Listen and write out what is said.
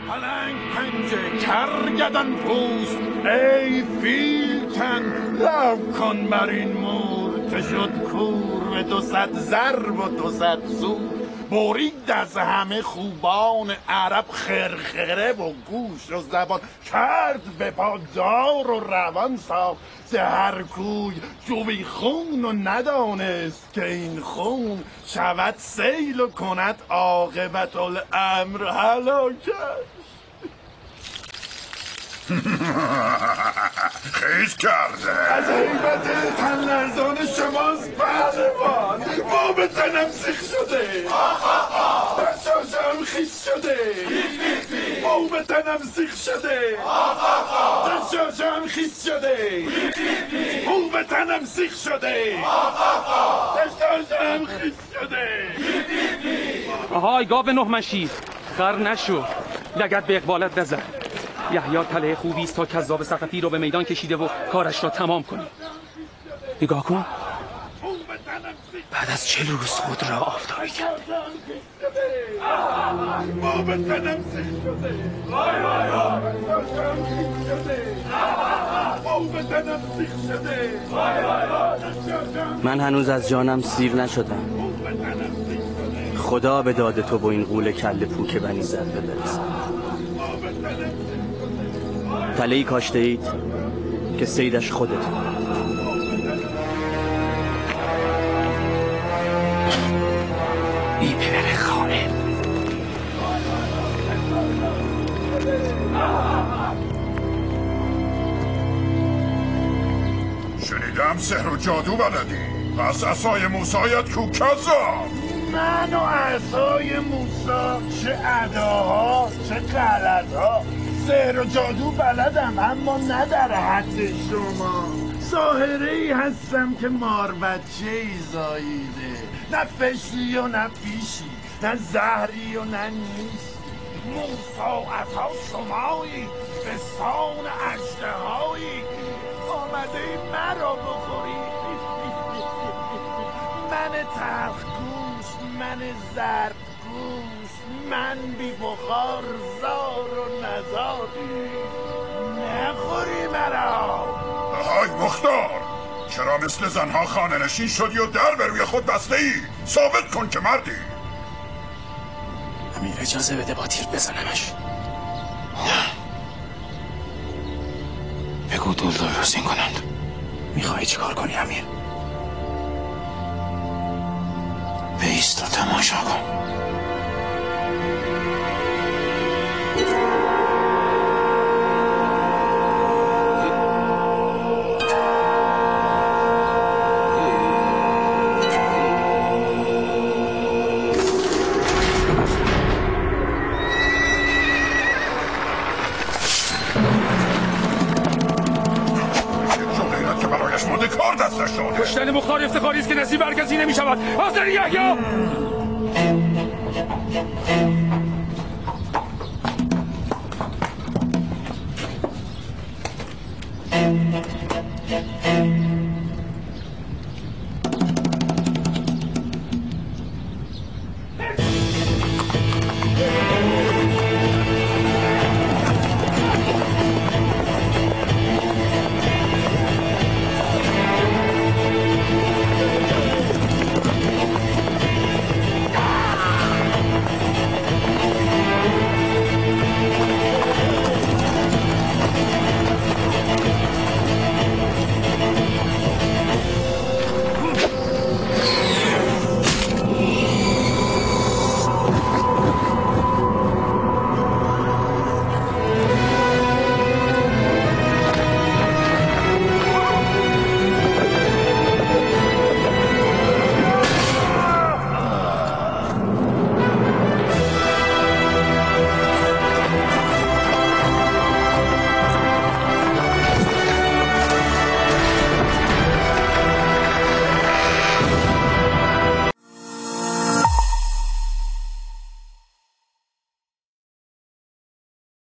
پلنگ پنجه کرگدن پوست ای فیلتن لب کن بر این مور که شد کور به 200 ضرب و 200 سود برید از همه خوبان عرب خرخره و گوش و زبان کرد به پا دار و روان ساخت ز هر کوی جوی خون و ندانست که این خون شود سیل و کند عاقبت الامر هلاکت. خیز کرده از حیبت تن لرزان شماست پهلوان ما به تنم سیخ شده دستاشم خیس شده ما به تنم سیخ شده دستاشم خیس شده ما به تنم سیخ شده دستاشم خیس شده. آهای گاو 9 منشیر خر نشو لگد به اقبالت نزن. یحیی تله خوبی است تا کذاب ثقفی رو به میدان کشیده و کارش را تمام کنی. نگاه کن بعد از 40 روز خود را آفتابی کرد. من هنوز از جانم سیر نشدم. خدا به داد تو با این غول کله پوک بنی زرده برسد. تله‌ای کاشته اید که صیدش خودت. بی پدر خانه. شنیدم سحر و جادو بلدی. پس عصای موسایت کو کذاب. من و عصای موسی چه اداها چه غلطها سحر و جادو بلدم اما نه در حد شما. ساحره ای هستم که مار بچه ای زاییده نه فشی و نه پیشی نه زهری و نه نیستی. موسا عصا شمایی به سان اژدهایی آمده ای مرا بخوری. من تلخ گوش من زرد گوش من بی بخار زار و نزار نخوری مرا. های مختار چرا مثل زنها خانه نشین شدی و در به روی خود بسته ای؟ ثابت کن که مردی. امیر اجازه بده با تیر بزنمش. بگو دلدل روزین کنند. میخوایی چی کار کنی امیر؟ بیست و تماشا کن. کشتن مختار افتخاری است که نصیب هر کسی نمی شود. حاضر یحیی